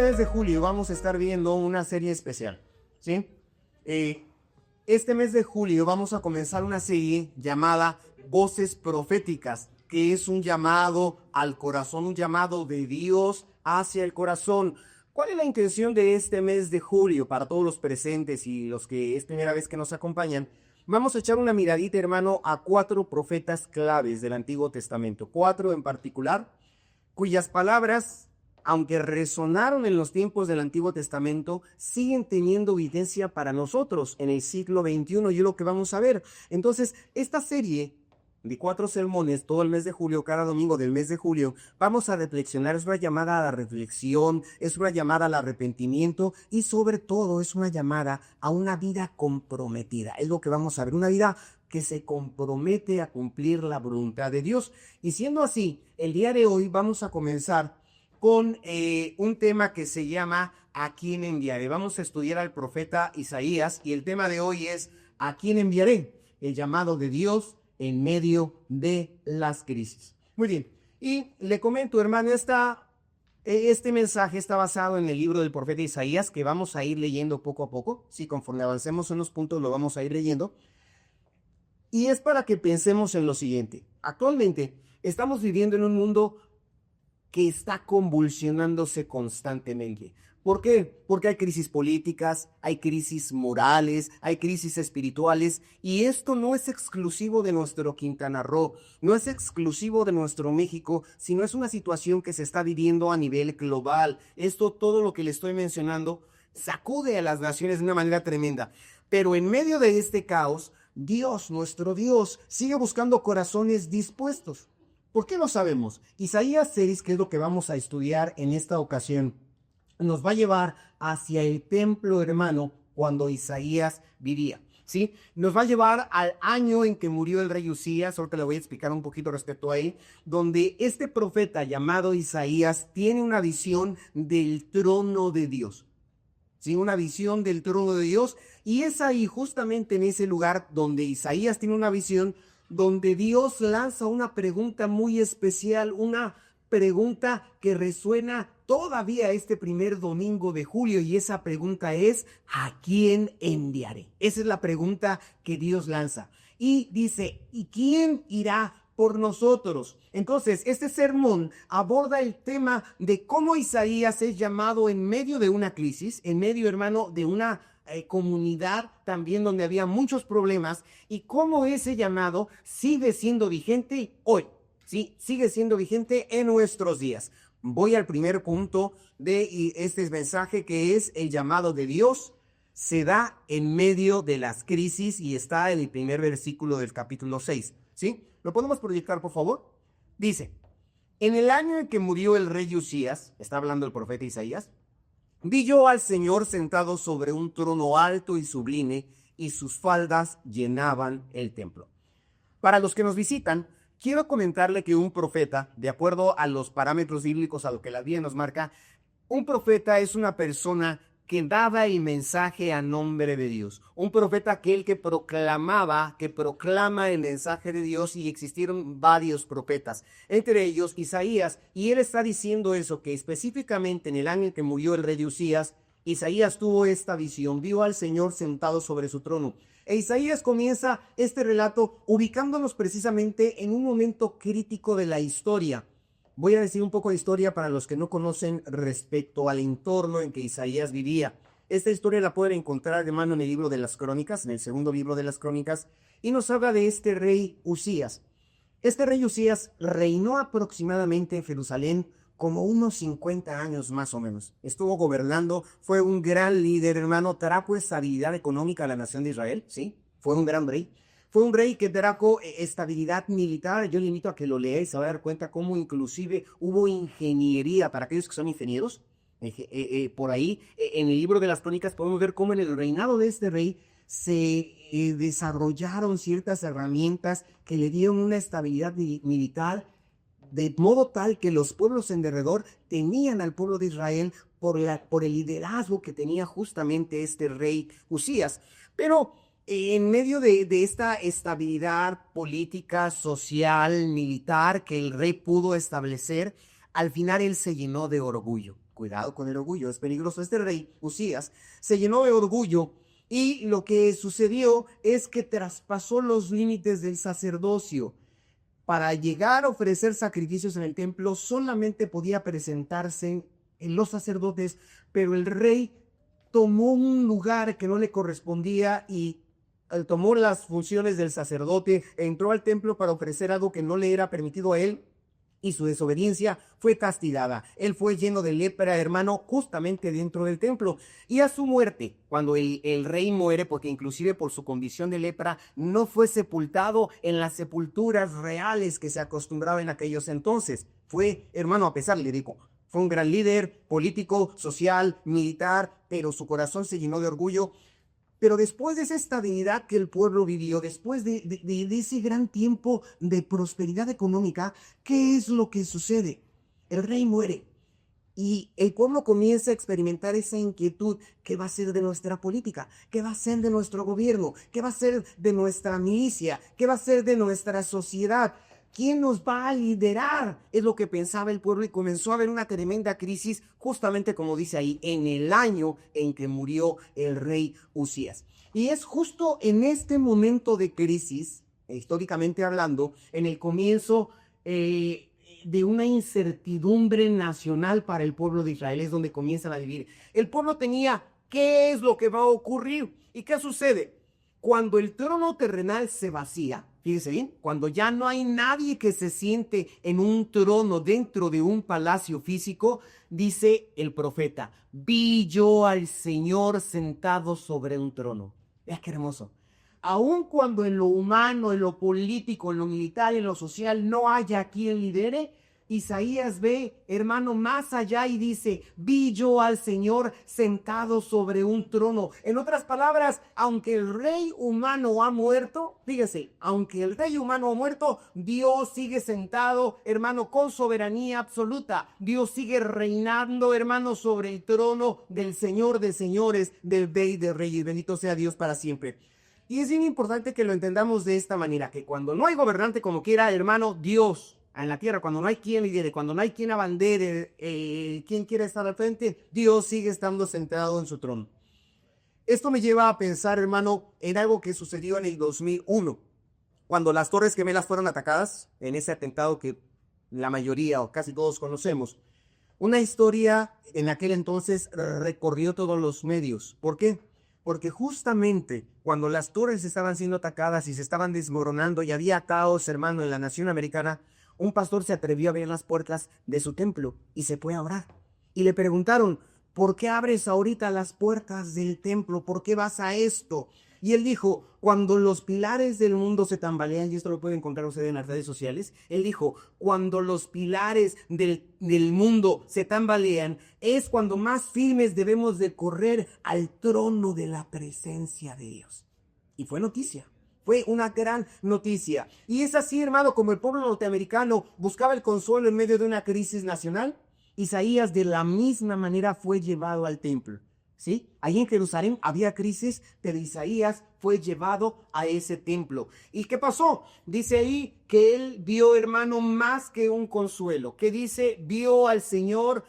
mes de julio vamos a estar viendo una serie especial, ¿sí? Este mes de julio vamos a comenzar una serie llamada Voces Proféticas, que es un llamado al corazón, un llamado de Dios hacia el corazón. ¿Cuál es la intención de este mes de julio para todos los presentes y los que es primera vez que nos acompañan? Vamos a echar una miradita, hermano, a 4 profetas claves del Antiguo Testamento, 4 en particular, cuyas palabras, aunque resonaron en los tiempos del Antiguo Testamento, siguen teniendo evidencia para nosotros en el siglo XXI, y es lo que vamos a ver. Entonces, esta serie de 4 sermones, todo el mes de julio, cada domingo del mes de julio, vamos a reflexionar. Es una llamada a la reflexión, es una llamada al arrepentimiento y sobre todo es una llamada a una vida comprometida. Es lo que vamos a ver, una vida que se compromete a cumplir la voluntad de Dios. Y siendo así, el día de hoy vamos a comenzar con un tema que se llama ¿A quién enviaré? Vamos a estudiar al profeta Isaías y el tema de hoy es ¿a quién enviaré? El llamado de Dios en medio de las crisis. Muy bien, y le comento, hermano, este mensaje está basado en el libro del profeta Isaías, que vamos a ir leyendo poco a poco. Sí, conforme avancemos en los puntos lo vamos a ir leyendo. Y es para que pensemos en lo siguiente. Actualmente estamos viviendo en un mundo que está convulsionándose constantemente. ¿Por qué? Porque hay crisis políticas, hay crisis morales, hay crisis espirituales, y esto no es exclusivo de nuestro Quintana Roo, no es exclusivo de nuestro México, sino es una situación que se está viviendo a nivel global. Esto, todo lo que le estoy mencionando, sacude a las naciones de una manera tremenda. Pero en medio de este caos, Dios, nuestro Dios, sigue buscando corazones dispuestos. ¿Por qué lo sabemos? Isaías 6, que es lo que vamos a estudiar en esta ocasión, nos va a llevar hacia el templo, hermano, cuando Isaías vivía, ¿sí? Nos va a llevar al año en que murió el rey Usías. Ahorita le voy a explicar un poquito respecto a él, donde este profeta llamado Isaías tiene una visión del trono de Dios, ¿sí? Una visión del trono de Dios, y es ahí, justamente en ese lugar donde Isaías tiene una visión, donde Dios lanza una pregunta muy especial, una pregunta que resuena todavía este primer domingo de julio, y esa pregunta es: ¿a quién enviaré? Esa es la pregunta que Dios lanza. Y dice: ¿y quién irá por nosotros? Entonces, este sermón aborda el tema de cómo Isaías es llamado en medio de una crisis, en medio, hermano, de una comunidad también donde había muchos problemas, y cómo ese llamado sigue siendo vigente hoy, ¿sí? Sigue siendo vigente en nuestros días. Voy al primer punto de este mensaje, que es el llamado de Dios se da en medio de las crisis, y está en el primer versículo del capítulo 6, ¿sí? ¿Lo podemos proyectar, por favor? Dice: en el año en que murió el rey Usías, está hablando el profeta Isaías, vi yo al Señor sentado sobre un trono alto y sublime, y sus faldas llenaban el templo. Para los que nos visitan, quiero comentarle que un profeta, de acuerdo a los parámetros bíblicos, a lo que la Biblia nos marca, un profeta es una persona que daba el mensaje a nombre de Dios. Un profeta, aquel que proclama el mensaje de Dios, y existieron varios profetas, entre ellos Isaías, y él está diciendo eso, que específicamente en el año en que murió el rey Usías, Isaías tuvo esta visión, vio al Señor sentado sobre su trono. E Isaías comienza este relato ubicándonos precisamente en un momento crítico de la historia. Voy a decir un poco de historia para los que no conocen respecto al entorno en que Isaías vivía. Esta historia la pueden encontrar, hermano, en el libro de las Crónicas, en el segundo libro de las Crónicas, y nos habla de este rey Usías. Este rey Usías reinó aproximadamente en Jerusalén como unos 50 años más o menos. Estuvo gobernando, fue un gran líder, hermano, trajo estabilidad económica a la nación de Israel, ¿sí? Fue un gran rey. Fue un rey que trajo estabilidad militar. Yo le invito a que lo leáis, se va a dar cuenta cómo inclusive hubo ingeniería para aquellos que son ingenieros. Por ahí, en el libro de las Crónicas, podemos ver cómo en el reinado de este rey se desarrollaron ciertas herramientas que le dieron una estabilidad militar, de modo tal que los pueblos en derredor temían al pueblo de Israel por el liderazgo que tenía justamente este rey Usías. Pero en medio de esta estabilidad política, social, militar que el rey pudo establecer, al final él se llenó de orgullo. cuidado con el orgullo, es peligroso. Este rey, Usías, se llenó de orgullo y lo que sucedió es que traspasó los límites del sacerdocio. Para llegar a ofrecer sacrificios en el templo solamente podía presentarse en los sacerdotes, pero el rey tomó un lugar que no le correspondía y tomó las funciones del sacerdote, entró al templo para ofrecer algo que no le era permitido a él y su desobediencia fue castigada. Él fue lleno de lepra, hermano, justamente dentro del templo. Y a su muerte, cuando el rey muere, porque inclusive por su condición de lepra, no fue sepultado en las sepulturas reales que se acostumbraba en aquellos entonces. Fue, hermano, a pesar, le digo, fue un gran líder político, social, militar, pero su corazón se llenó de orgullo. Pero después de esa estabilidad que el pueblo vivió, después de ese gran tiempo de prosperidad económica, ¿qué es lo que sucede? El rey muere y el pueblo comienza a experimentar esa inquietud. ¿Qué va a ser de nuestra política? ¿Qué va a ser de nuestro gobierno? ¿Qué va a ser de nuestra milicia? ¿Qué va a ser de nuestra sociedad? ¿Quién nos va a liderar? Es lo que pensaba el pueblo y comenzó a haber una tremenda crisis, justamente como dice ahí, en el año en que murió el rey Usías. Y es justo en este momento de crisis, históricamente hablando, en el comienzo de una incertidumbre nacional para el pueblo de Israel, es donde comienzan a vivir. El pueblo tenía, ¿qué es lo que va a ocurrir? ¿Y qué sucede? Cuando el trono terrenal se vacía, fíjese bien, cuando ya no hay nadie que se siente en un trono dentro de un palacio físico, dice el profeta, vi yo al Señor sentado sobre un trono. Vea qué hermoso. Aun cuando en lo humano, en lo político, en lo militar, en lo social no haya quien lidere, Isaías ve, hermano, más allá y dice, vi yo al Señor sentado sobre un trono. En otras palabras, aunque el rey humano ha muerto, fíjese, aunque el rey humano ha muerto, Dios sigue sentado, hermano, con soberanía absoluta. Dios sigue reinando, hermano, sobre el trono del Señor de señores, del Rey de reyes. Bendito sea Dios para siempre. Y es bien importante que lo entendamos de esta manera, que cuando no hay gobernante como quiera, hermano, Dios en la tierra, cuando no hay quien lidere, cuando no hay quien abandere, quien quiera estar al frente, Dios sigue estando sentado en su trono. Esto me lleva a pensar, hermano, en algo que sucedió en el 2001, cuando las Torres Gemelas fueron atacadas, en ese atentado que la mayoría o casi todos conocemos. Una historia en aquel entonces recorrió todos los medios. ¿Por qué? Porque justamente cuando las torres estaban siendo atacadas y se estaban desmoronando y había caos, hermano, en la nación americana, un pastor se atrevió a abrir las puertas de su templo y se fue a orar. Y le preguntaron, ¿por qué abres ahorita las puertas del templo? ¿Por qué vas a esto? Y él dijo, cuando los pilares del mundo se tambalean, y esto lo puede encontrar usted en las redes sociales, él dijo, cuando los pilares del mundo se tambalean, es cuando más firmes debemos de correr al trono de la presencia de Dios. Y fue noticia. Fue una gran noticia. Y es así, hermano, como el pueblo norteamericano buscaba el consuelo en medio de una crisis nacional, Isaías de la misma manera fue llevado al templo. ¿Sí? Ahí en Jerusalén había crisis, pero Isaías fue llevado a ese templo. ¿Y qué pasó? Dice ahí que él vio, hermano, más que un consuelo. ¿Qué dice? Vio al Señor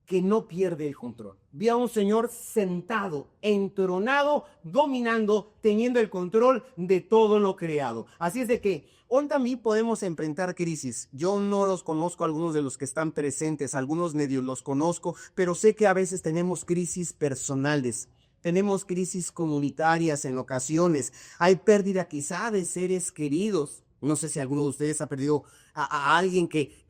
que no pierde el control. Vio a un Señor sentado, entronado, dominando, teniendo el control de todo lo creado. Así es de que hoy también podemos enfrentar crisis. Yo no los conozco, algunos de los que están presentes, algunos medios los conozco, pero sé que a veces tenemos crisis personales. Tenemos crisis comunitarias en ocasiones. Hay pérdida quizá de seres queridos. No sé si alguno de ustedes ha perdido a alguien que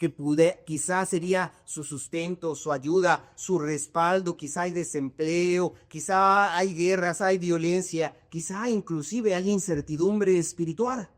quizá sería su sustento, su ayuda, su respaldo. Quizá hay desempleo, quizá hay guerras, hay violencia, quizá inclusive hay incertidumbre espiritual.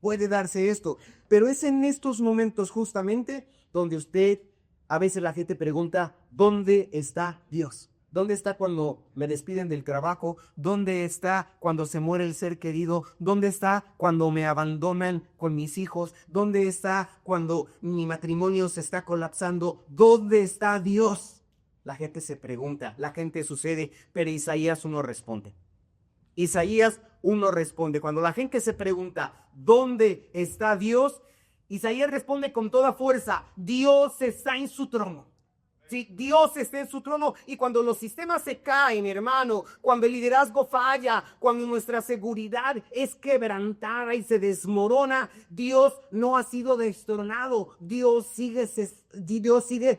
Puede darse esto, pero es en estos momentos justamente donde a veces la gente pregunta, ¿dónde está Dios? ¿Dónde está cuando me despiden del trabajo? ¿Dónde está cuando se muere el ser querido? ¿Dónde está cuando me abandonan con mis hijos? ¿Dónde está cuando mi matrimonio se está colapsando? ¿Dónde está Dios? La gente se pregunta, la gente sucede, pero Isaías 1 responde. Isaías 1 responde. Cuando la gente se pregunta, ¿dónde está Dios? Isaías responde con toda fuerza, Dios está en su trono. Si Dios está en su trono y cuando los sistemas se caen, hermano, cuando el liderazgo falla, cuando nuestra seguridad es quebrantada y se desmorona, Dios no ha sido destronado. Dios sigue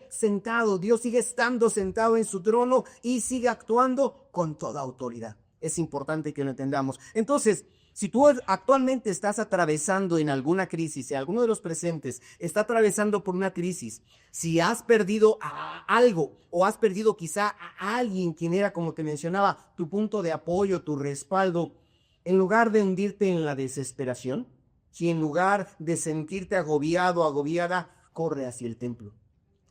sentado, Dios sigue estando sentado en su trono y sigue actuando con toda autoridad. Es importante que lo entendamos. Entonces, si tú actualmente estás atravesando en alguna crisis, si alguno de los presentes está atravesando por una crisis, si has perdido algo o has perdido quizá a alguien quien era, como te mencionaba, tu punto de apoyo, tu respaldo, en lugar de hundirte en la desesperación, si en lugar de sentirte agobiado, agobiada, corre hacia el templo.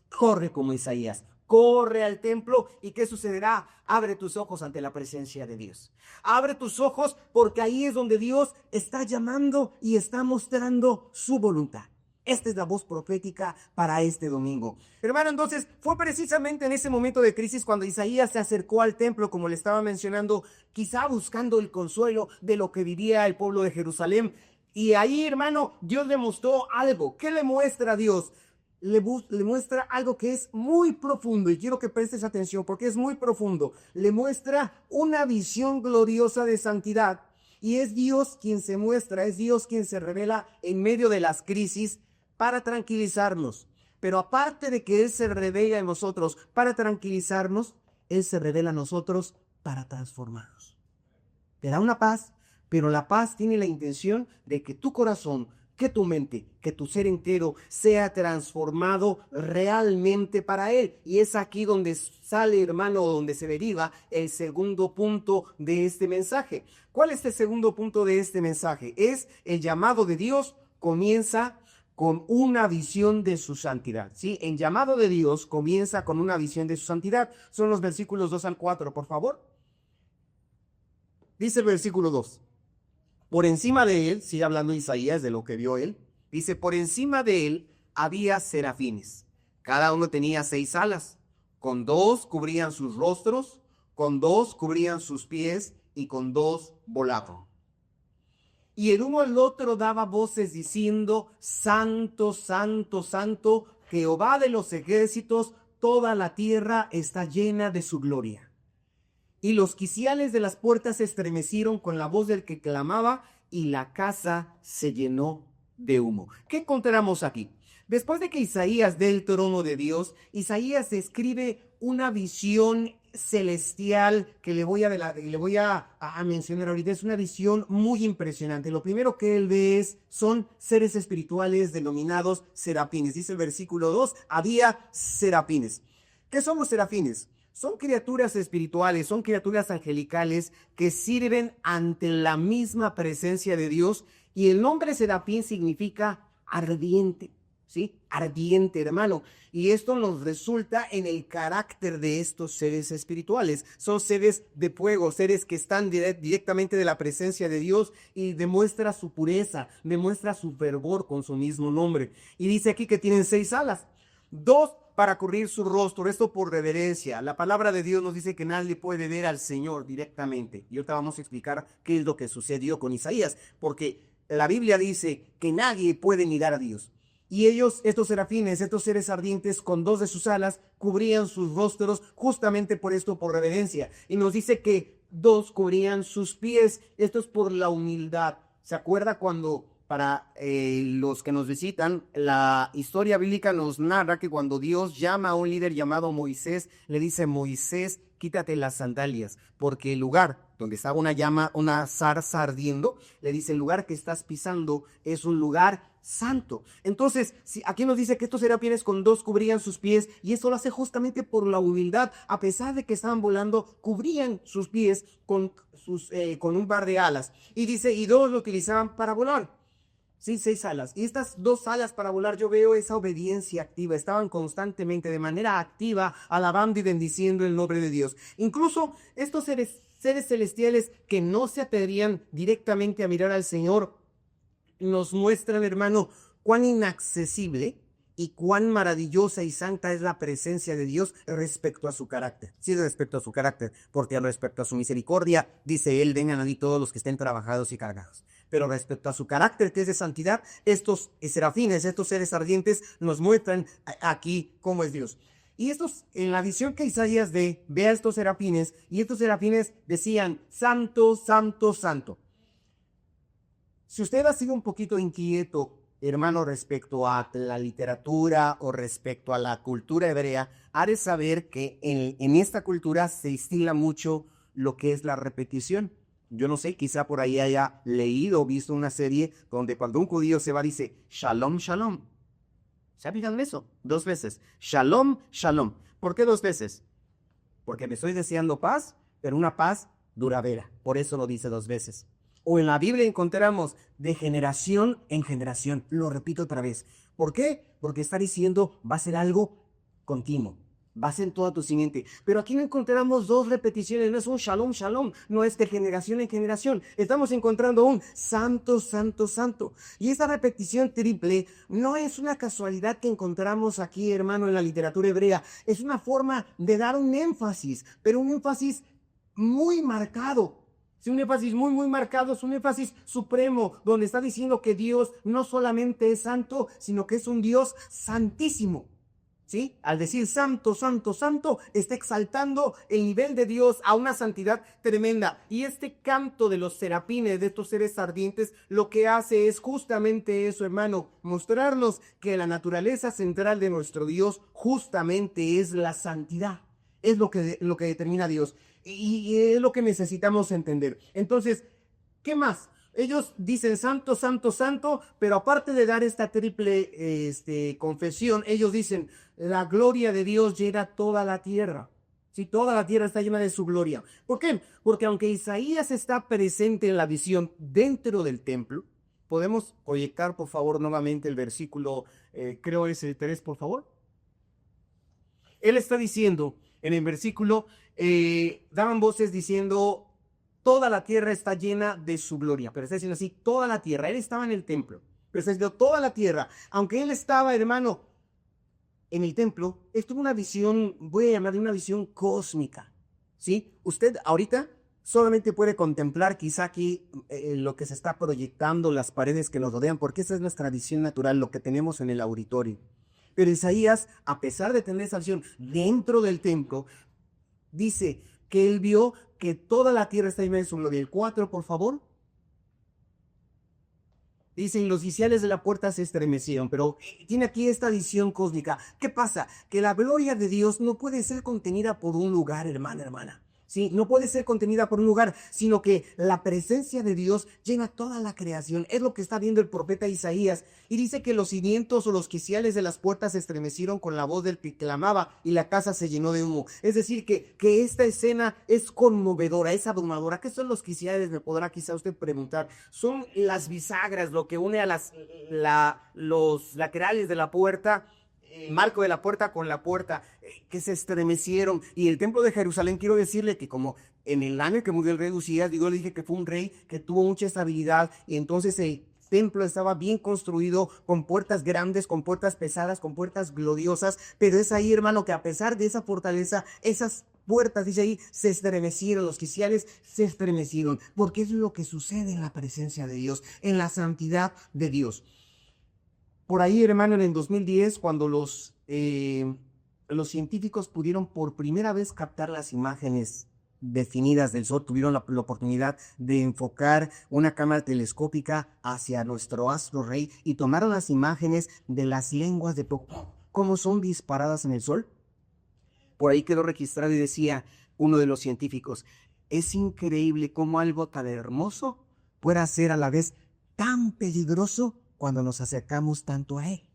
Corre como Isaías. Corre al templo y ¿qué sucederá? Abre tus ojos ante la presencia de Dios. Abre tus ojos porque ahí es donde Dios está llamando y está mostrando su voluntad. Esta es la voz profética para este domingo. Hermano, entonces fue precisamente en ese momento de crisis cuando Isaías se acercó al templo, como le estaba mencionando, quizá buscando el consuelo de lo que vivía el pueblo de Jerusalén. Y ahí, hermano, Dios le mostró algo. ¿Qué le muestra a Dios? Le muestra algo que es muy profundo y quiero que prestes atención porque es muy profundo. Le muestra una visión gloriosa de santidad y es Dios quien se muestra, es Dios quien se revela en medio de las crisis para tranquilizarnos. Pero aparte de que Él se revela en nosotros para tranquilizarnos, Él se revela a nosotros para transformarnos. Te da una paz, pero la paz tiene la intención de que tu corazón, que tu mente, que tu ser entero sea transformado realmente para Él. Y es aquí donde sale, hermano, donde se deriva el segundo punto de este mensaje. ¿Cuál es el segundo punto de este mensaje? Es el llamado de Dios comienza con una visión de su santidad. ¿Sí? El llamado de Dios comienza con una visión de su santidad. Son los versículos 2 al 4, por favor. Dice el versículo 2. Por encima de él, sigue hablando Isaías de lo que vio él, dice, por encima de él había serafines. Cada uno tenía 6 alas. Con 2 cubrían sus rostros, con 2 cubrían sus pies y con 2 volaban. Y el uno al otro daba voces diciendo, Santo, Santo, Santo, Jehová de los ejércitos, toda la tierra está llena de su gloria. Y los quiciales de las puertas se estremecieron con la voz del que clamaba y la casa se llenó de humo. ¿Qué encontramos aquí? Después de que Isaías dé el trono de Dios, Isaías escribe una visión celestial que le voy a mencionar ahorita. Es una visión muy impresionante. Lo primero que él ve son seres espirituales denominados serafines. Dice el versículo 2, había serafines. ¿Qué son los serafines? Son criaturas espirituales, son criaturas angelicales que sirven ante la misma presencia de Dios y el nombre serafín significa ardiente, ¿sí? Ardiente, hermano. Y esto nos resulta en el carácter de estos seres espirituales. Son seres de fuego, seres que están directamente de la presencia de Dios y demuestra su pureza, demuestra su fervor con su mismo nombre. Y dice aquí que tienen 6 alas, 2 para cubrir su rostro, esto por reverencia. La palabra de Dios nos dice que nadie puede ver al Señor directamente. Y ahorita vamos a explicar qué es lo que sucedió con Isaías, porque la Biblia dice que nadie puede mirar a Dios. Y ellos, estos serafines, estos seres ardientes, con 2 de sus alas, cubrían sus rostros justamente por esto, por reverencia. Y nos dice que 2 cubrían sus pies. Esto es por la humildad. ¿Se acuerda cuando... Para los que nos visitan, la historia bíblica nos narra que cuando Dios llama a un líder llamado Moisés, le dice, Moisés, quítate las sandalias, porque el lugar donde estaba una llama, una zarza ardiendo, le dice, el lugar que estás pisando es un lugar santo. Entonces, aquí nos dice que estos serafines con 2 cubrían sus pies, y eso lo hace justamente por la humildad. A pesar de que estaban volando, cubrían sus pies con un par de alas. Y dice, y 2 lo utilizaban para volar. Sí, 6 alas. Y estas 2 alas para volar, yo veo esa obediencia activa. Estaban constantemente, de manera activa, alabando y bendiciendo el nombre de Dios. Incluso estos seres celestiales que no se atreverían directamente a mirar al Señor, nos muestran, hermano, cuán inaccesible y cuán maravillosa y santa es la presencia de Dios respecto a su carácter. Sí, respecto a su carácter, porque respecto a su misericordia, dice él, vengan a mí todos los que estén trabajados y cargados. Pero respecto a su carácter, que es de santidad, estos serafines, estos seres ardientes, nos muestran aquí cómo es Dios. Y estos, en la visión que Isaías ve a estos serafines, y estos serafines decían, santo, santo, santo. Si usted ha sido un poquito inquieto, hermano, respecto a la literatura o respecto a la cultura hebrea, ha de saber que en esta cultura se estila mucho lo que es la repetición. Yo no sé, quizá por ahí haya leído o visto una serie donde cuando un judío se va dice, shalom, shalom. ¿Se ha fijado en eso? 2 veces. Shalom, shalom. ¿Por qué 2 veces? Porque me estoy deseando paz, pero una paz duradera. Por eso lo dice 2 veces. O en la Biblia encontramos de generación en generación. Lo repito otra vez. ¿Por qué? Porque está diciendo va a ser algo continuo. Va a ser toda tu simiente. Pero aquí no encontramos 2 repeticiones. No es un shalom, shalom. No es de generación en generación. Estamos encontrando un santo, santo, santo. Y esa repetición triple no es una casualidad que encontramos aquí, hermano, en la literatura hebrea. Es una forma de dar un énfasis, pero un énfasis muy marcado. Es un énfasis muy, muy marcado, es un énfasis supremo, donde está diciendo que Dios no solamente es santo, sino que es un Dios santísimo. ¿Sí? Al decir santo, santo, santo, está exaltando el nivel de Dios a una santidad tremenda. Y este canto de los serafines, de estos seres ardientes, lo que hace es justamente eso, hermano, mostrarnos que la naturaleza central de nuestro Dios justamente es la santidad. Es lo que determina a Dios. Y es lo que necesitamos entender. Entonces, ¿qué más? Ellos dicen santo, santo, santo, pero aparte de dar esta triple confesión, ellos dicen, la gloria de Dios llena toda la tierra. Sí, toda la tierra está llena de su gloria. ¿Por qué? Porque aunque Isaías está presente en la visión dentro del templo, podemos proyectar, por favor, nuevamente el versículo, creo es el 3, por favor. Él está diciendo en el versículo, daban voces diciendo, toda la tierra está llena de su gloria. Pero está diciendo así, toda la tierra. Él estaba en el templo. Pero está diciendo toda la tierra. Aunque él estaba, hermano, en el templo, esto es una visión, voy a llamarle una visión cósmica. ¿Sí? Usted ahorita solamente puede contemplar quizá aquí lo que se está proyectando, las paredes que nos rodean, porque esa es nuestra visión natural, lo que tenemos en el auditorio. Pero Isaías, a pesar de tener esa visión dentro del templo, dice que él vio que toda la tierra está llena de su gloria. El 4, por favor. Dicen, los oficiales de la puerta se estremecieron, pero tiene aquí esta visión cósmica. ¿Qué pasa? Que la gloria de Dios no puede ser contenida por un lugar, hermana. Sí, no puede ser contenida por un lugar, sino que la presencia de Dios llena toda la creación. Es lo que está viendo el profeta Isaías. Y dice que los cimientos o los quiciales de las puertas se estremecieron con la voz del que clamaba y la casa se llenó de humo. Es decir, que esta escena es conmovedora, es abrumadora. ¿Qué son los quiciales? Me podrá quizá usted preguntar. Son las bisagras, lo que une a los laterales de la puerta, marco de la puerta con la puerta, que se estremecieron. Y el templo de Jerusalén, quiero decirle que como en el año que murió el rey Usías, digo, le dije que fue un rey que tuvo mucha estabilidad, y entonces el templo estaba bien construido, con puertas grandes, con puertas pesadas, con puertas gloriosas. Pero es ahí, hermano, que a pesar de esa fortaleza, esas puertas, dice ahí, se estremecieron, los quiciales se estremecieron, porque es lo que sucede en la presencia de Dios, en la santidad de Dios. Por ahí, hermano, en el 2010, cuando los científicos pudieron por primera vez captar las imágenes definidas del Sol, tuvieron la oportunidad de enfocar una cámara telescópica hacia nuestro astro rey y tomaron las imágenes de las lenguas de fuego, cómo son disparadas en el Sol. Por ahí quedó registrado y decía uno de los científicos, es increíble cómo algo tan hermoso pueda ser a la vez tan peligroso cuando nos acercamos tanto a él.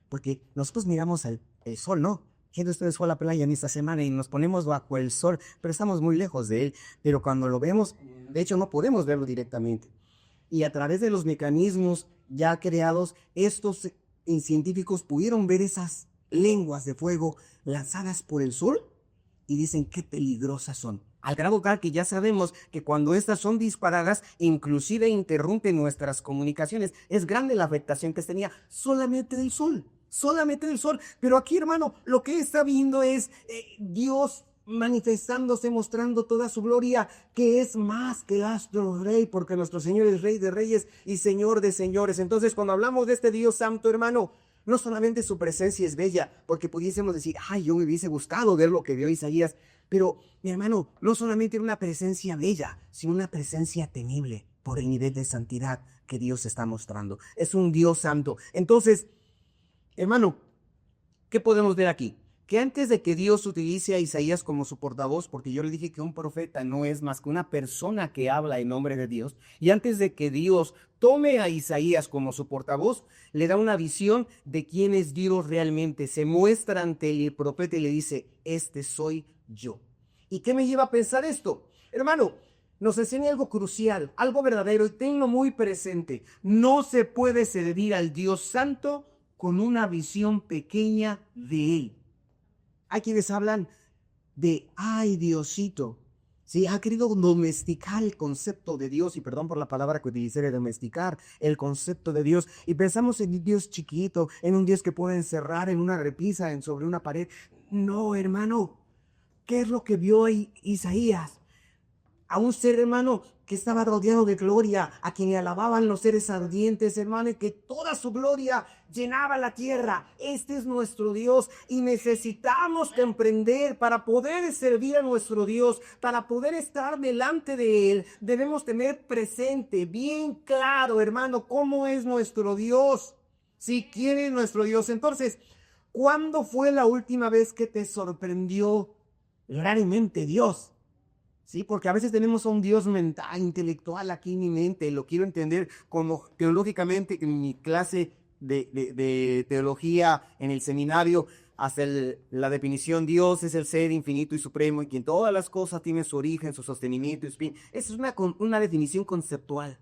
Porque nosotros miramos el sol, ¿no? Yendo ustedes fue a la playa en esta semana y nos ponemos bajo el sol, pero estamos muy lejos de él. Pero cuando lo vemos, de hecho no podemos verlo directamente. Y a través de los mecanismos ya creados, estos científicos pudieron ver esas lenguas de fuego lanzadas por el sol y dicen qué peligrosas son. Al grado tal que ya sabemos que cuando estas son disparadas, inclusive interrumpen nuestras comunicaciones. Es grande la afectación que tenía solamente del sol. Pero aquí, hermano, lo que está viendo es Dios manifestándose, mostrando toda su gloria, que es más que el astro rey, porque nuestro Señor es Rey de reyes y Señor de señores. Entonces, cuando hablamos de este Dios santo, hermano, no solamente su presencia es bella, porque pudiésemos decir, ay, yo me hubiese gustado ver lo que vio Isaías, pero mi hermano, no solamente era una presencia bella, sino una presencia temible por el nivel de santidad que Dios está mostrando. Es un Dios santo. Entonces, hermano, ¿qué podemos ver aquí? Que antes de que Dios utilice a Isaías como su portavoz, porque yo le dije que un profeta no es más que una persona que habla en nombre de Dios, y antes de que Dios tome a Isaías como su portavoz, le da una visión de quién es Dios realmente, se muestra ante el profeta y le dice, este soy yo. ¿Y qué me lleva a pensar esto? Hermano, nos enseña algo crucial, algo verdadero, y tenlo muy presente. No se puede servir al Dios Santo con una visión pequeña de Él. Hay quienes hablan de, ay, Diosito. Sí, ha querido domesticar el concepto de Dios, y perdón por la palabra que utilicé de domesticar, el concepto de Dios, y pensamos en un Dios chiquito, en un Dios que puede encerrar en una repisa, sobre una pared. No, hermano, ¿qué es lo que vio Isaías? A un ser, hermano, que estaba rodeado de gloria, a quien le alababan los seres ardientes, hermano, y que toda su gloria llenaba la tierra. Este es nuestro Dios y necesitamos comprender, para poder servir a nuestro Dios, para poder estar delante de Él, debemos tener presente, bien claro, hermano, cómo es nuestro Dios. Si quién es nuestro Dios. Entonces, ¿cuándo fue la última vez que te sorprendió realmente Dios? Sí, porque a veces tenemos a un Dios mental, intelectual aquí en mi mente, lo quiero entender como teológicamente. En mi clase de teología en el seminario, hasta la definición, Dios es el ser infinito y supremo, y quien todas las cosas tienen su origen, su sostenimiento y su fin. Esa es una definición conceptual.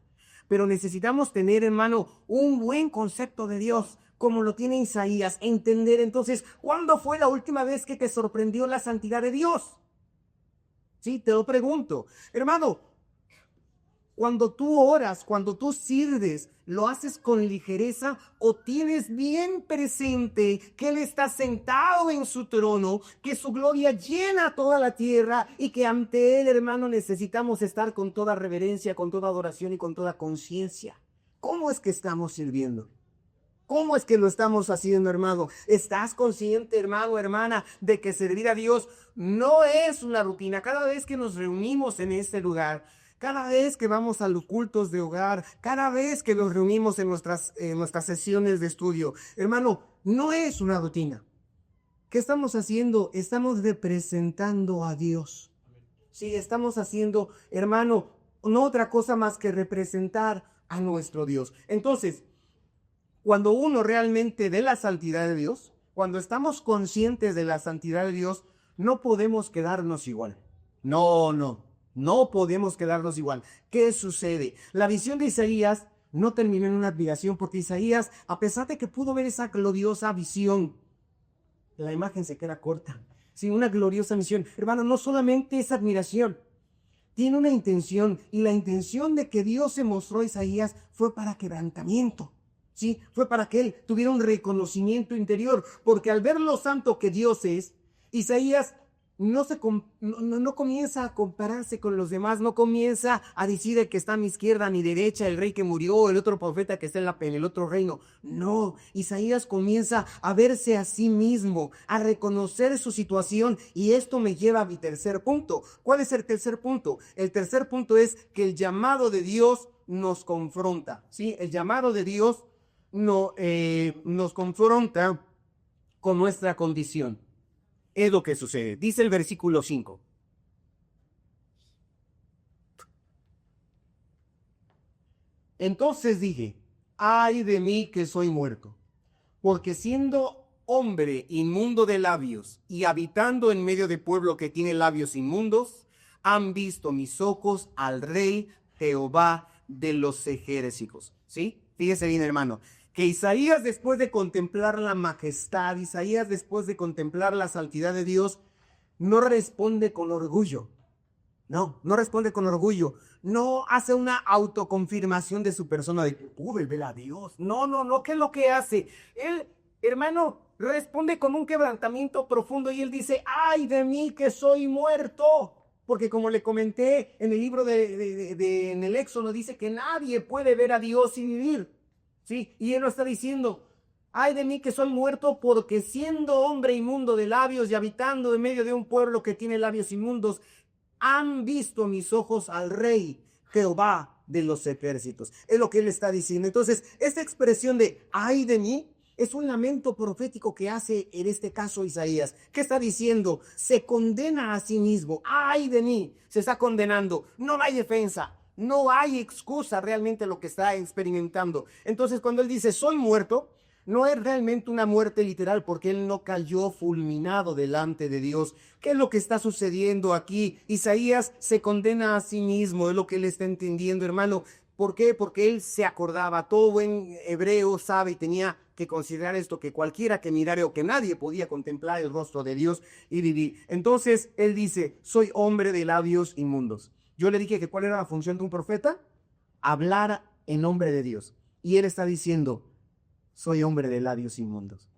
Pero necesitamos tener, hermano, un buen concepto de Dios, como lo tiene Isaías, entender entonces, ¿cuándo fue la última vez que te sorprendió la santidad de Dios? Sí, te lo pregunto. Hermano, cuando tú oras, cuando tú sirves, ¿lo haces con ligereza o tienes bien presente que Él está sentado en su trono, que su gloria llena toda la tierra y que ante Él, hermano, necesitamos estar con toda reverencia, con toda adoración y con toda conciencia? ¿Cómo es que estamos sirviendo? ¿Cómo es que lo estamos haciendo, hermano? ¿Estás consciente, hermano, hermana, de que servir a Dios no es una rutina? Cada vez que nos reunimos en este lugar, cada vez que vamos a los cultos de hogar, cada vez que nos reunimos en nuestras sesiones de estudio, hermano, no es una rutina. ¿Qué estamos haciendo? Estamos representando a Dios. Sí, estamos haciendo, hermano, no otra cosa más que representar a nuestro Dios. Entonces, cuando uno realmente ve la santidad de Dios, cuando estamos conscientes de la santidad de Dios, no podemos quedarnos igual. No podemos quedarnos igual. ¿Qué sucede? La visión de Isaías no terminó en una admiración, porque Isaías, a pesar de que pudo ver esa gloriosa visión, la imagen se queda corta. Sí, una gloriosa visión. Hermano, no solamente es admiración, tiene una intención, y la intención de que Dios se mostró a Isaías fue para quebrantamiento. Sí, fue para que él tuviera un reconocimiento interior, porque al ver lo santo que Dios es, Isaías no comienza a compararse con los demás, no comienza a decir el que está a mi izquierda, a mi derecha, el rey que murió, el otro profeta que está en el otro reino. No, Isaías comienza a verse a sí mismo, a reconocer su situación, y esto me lleva a mi tercer punto. ¿Cuál es el tercer punto? El tercer punto es que el llamado de Dios nos confronta. ¿Sí? El llamado de Dios nos confronta con nuestra condición. Es lo que sucede. Dice el versículo 5. Entonces dije, ay de mí que soy muerto, porque siendo hombre inmundo de labios y habitando en medio de pueblo que tiene labios inmundos, han visto mis ojos al Rey Jehová de los ejércitos. ¿Sí? Fíjese bien, hermano, que Isaías, después de contemplar la majestad, Isaías, después de contemplar la santidad de Dios, no responde con orgullo. No responde con orgullo. No hace una autoconfirmación de su persona de que pude ver a Dios. No, ¿qué es lo que hace? Él, hermano, responde con un quebrantamiento profundo, y él dice, ay de mí que soy muerto. Porque como le comenté en el libro en el Éxodo, dice que nadie puede ver a Dios y vivir. ¿Sí? Y él lo está diciendo, Ay de mí que soy muerto, porque siendo hombre inmundo de labios y habitando en medio de un pueblo que tiene labios inmundos, han visto mis ojos al Rey, Jehová de los ejércitos. Es lo que él está diciendo. Entonces, esta expresión de ay de mí es un lamento profético que hace en este caso Isaías. ¿Qué está diciendo? Se condena a sí mismo. Ay de mí, se está condenando. No hay defensa. No hay excusa realmente lo que está experimentando. Entonces, cuando él dice soy muerto, no es realmente una muerte literal, porque él no cayó fulminado delante de Dios. ¿Qué es lo que está sucediendo aquí? Isaías se condena a sí mismo, es lo que él está entendiendo, hermano. ¿Por qué? Porque él se acordaba, todo buen hebreo sabe y tenía que considerar esto, que cualquiera que mirara o que nadie podía contemplar el rostro de Dios y vivir. Entonces él dice, soy hombre de labios inmundos. Yo le dije que ¿cuál era la función de un profeta? Hablar en nombre de Dios. Y él está diciendo, soy hombre de labios inmundos.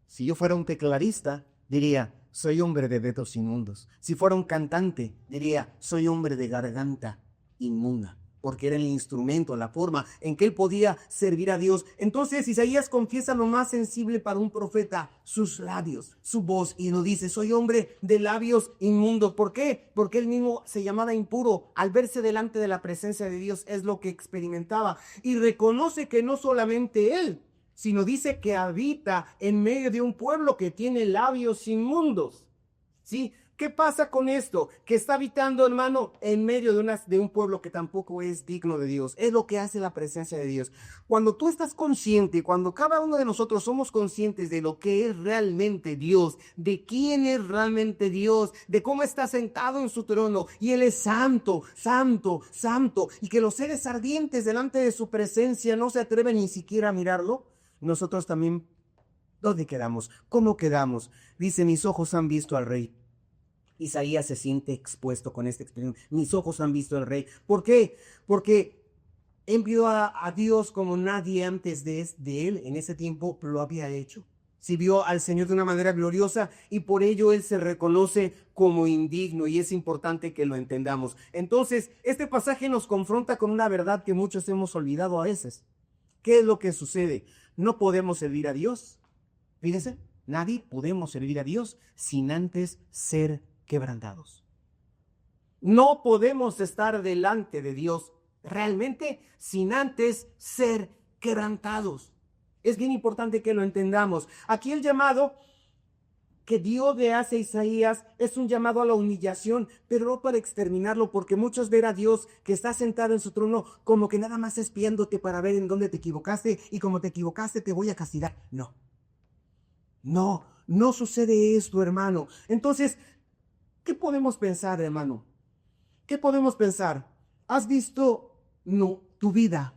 Si yo fuera un tecladista, diría, soy hombre de dedos inmundos. Si fuera un cantante, diría, soy hombre de garganta inmunda, porque era el instrumento, la forma en que él podía servir a Dios. Entonces Isaías confiesa lo más sensible para un profeta, sus labios, su voz, y nos dice, soy hombre de labios inmundos. ¿Por qué? Porque él mismo se llamaba impuro. Al verse delante de la presencia de Dios es lo que experimentaba, y reconoce que no solamente él, sino dice que habita en medio de un pueblo que tiene labios inmundos. ¿Sí? ¿Qué pasa con esto? Que está habitando, hermano, en medio de un pueblo que tampoco es digno de Dios. Es lo que hace la presencia de Dios. Cuando tú estás consciente, cuando cada uno de nosotros somos conscientes de lo que es realmente Dios, de quién es realmente Dios, de cómo está sentado en su trono, y Él es santo, santo, santo, y que los seres ardientes delante de su presencia no se atreven ni siquiera a mirarlo, nosotros también, ¿dónde quedamos? ¿Cómo quedamos? Dice, mis ojos han visto al Rey. Isaías se siente expuesto con esta expresión. Mis ojos han visto al Rey. ¿Por qué? Porque envió a Dios como nadie antes de él en ese tiempo lo había hecho. Sí vio al Señor de una manera gloriosa y por ello él se reconoce como indigno, y es importante que lo entendamos. Entonces, este pasaje nos confronta con una verdad que muchos hemos olvidado a veces. ¿Qué es lo que sucede? No podemos servir a Dios. Fíjense, nadie podemos servir a Dios sin antes ser quebrantados. No podemos estar delante de Dios realmente sin antes ser quebrantados. Es bien importante que lo entendamos. Aquí el llamado que Dios le hace a Isaías es un llamado a la humillación, pero no para exterminarlo, porque muchos ven a Dios que está sentado en su trono como que nada más espiándote para ver en dónde te equivocaste, y como te equivocaste te voy a castigar. No sucede esto, hermano. Entonces, ¿qué podemos pensar, hermano? ¿Qué podemos pensar? ¿Has visto tu vida,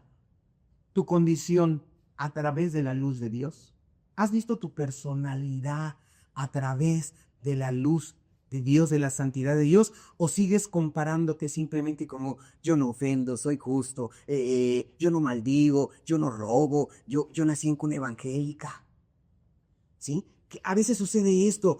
tu condición a través de la luz de Dios? ¿Has visto tu personalidad a través de la luz de Dios, de la santidad de Dios? ¿O sigues comparándote simplemente como yo no ofendo, soy justo, yo no maldigo, yo no robo, yo nací en cuna evangélica? ¿Sí? Que a veces sucede esto.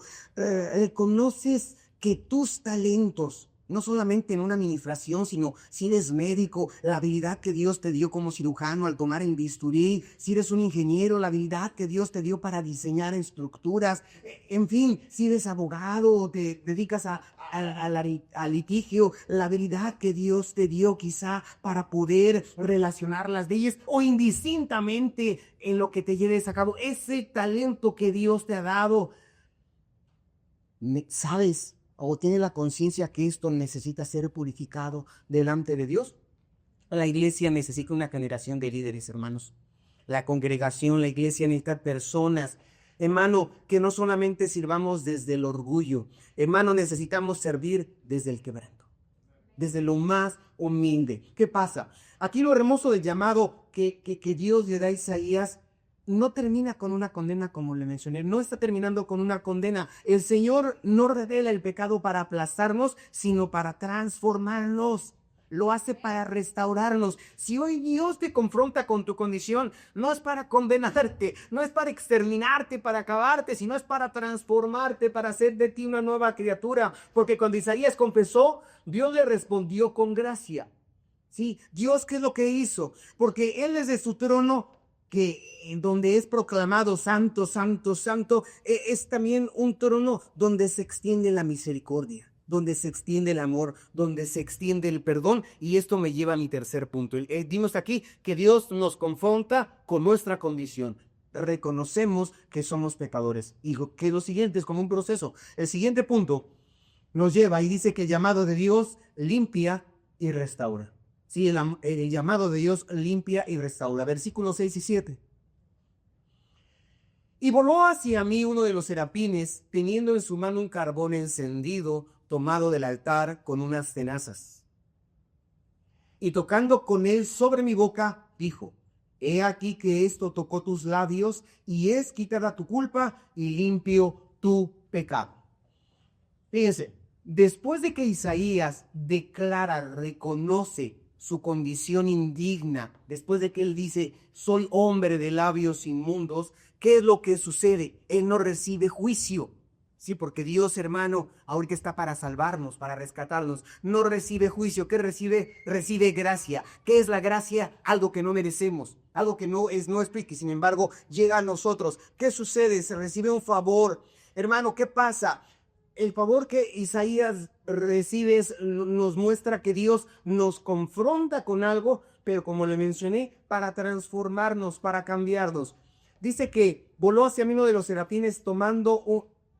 Conoces que tus talentos, no solamente en una administración, sino si eres médico, la habilidad que Dios te dio como cirujano al tomar el bisturí, si eres un ingeniero, la habilidad que Dios te dio para diseñar estructuras, en fin, si eres abogado o te dedicas al litigio, la habilidad que Dios te dio quizá para poder relacionar las leyes, o indistintamente en lo que te lleves a cabo, ese talento que Dios te ha dado, ¿sabes? ¿O tiene la conciencia que esto necesita ser purificado delante de Dios? La iglesia necesita una generación de líderes, hermanos. La congregación, la iglesia necesita personas, hermano, que no solamente sirvamos desde el orgullo. Hermano, necesitamos servir desde el quebranto, desde lo más humilde. ¿Qué pasa? Aquí lo hermoso del llamado que Dios le da a Isaías no termina con una condena, como le mencioné. No está terminando con una condena. El Señor no revela el pecado para aplastarnos, sino para transformarnos. Lo hace para restaurarnos. Si hoy Dios te confronta con tu condición, no es para condenarte, no es para exterminarte, para acabarte, sino es para transformarte, para hacer de ti una nueva criatura. Porque cuando Isaías confesó, Dios le respondió con gracia. Sí, Dios, ¿qué es lo que hizo? Porque Él desde su trono que en donde es proclamado santo, santo, santo, es también un trono donde se extiende la misericordia, donde se extiende el amor, donde se extiende el perdón. Y esto me lleva a mi tercer punto. Dimos aquí que Dios nos confronta con nuestra condición. Reconocemos que somos pecadores. Y que lo siguiente es como un proceso. El siguiente punto nos lleva y dice que el llamado de Dios limpia y restaura. Sí, el llamado de Dios limpia y restaura. Versículos 6 y 7. Y voló hacia mí uno de los serafines, teniendo en su mano un carbón encendido, tomado del altar con unas tenazas. Y tocando con él sobre mi boca, dijo: He aquí que esto tocó tus labios, y es quitada tu culpa y limpio tu pecado. Fíjense, después de que Isaías declara, reconoce su condición indigna, después de que él dice, soy hombre de labios inmundos, ¿qué es lo que sucede? Él no recibe juicio. Sí, porque Dios, hermano, ahorita está para salvarnos, para rescatarnos. No recibe juicio. ¿Qué recibe? Recibe gracia. ¿Qué es la gracia? Algo que no merecemos, algo que no es que sin embargo llega a nosotros. ¿Qué sucede? Se recibe un favor. Hermano, ¿qué pasa? El favor que Isaías recibe nos muestra que Dios nos confronta con algo, pero como le mencioné, para transformarnos, para cambiarnos. Dice que voló hacia mí uno de los serafines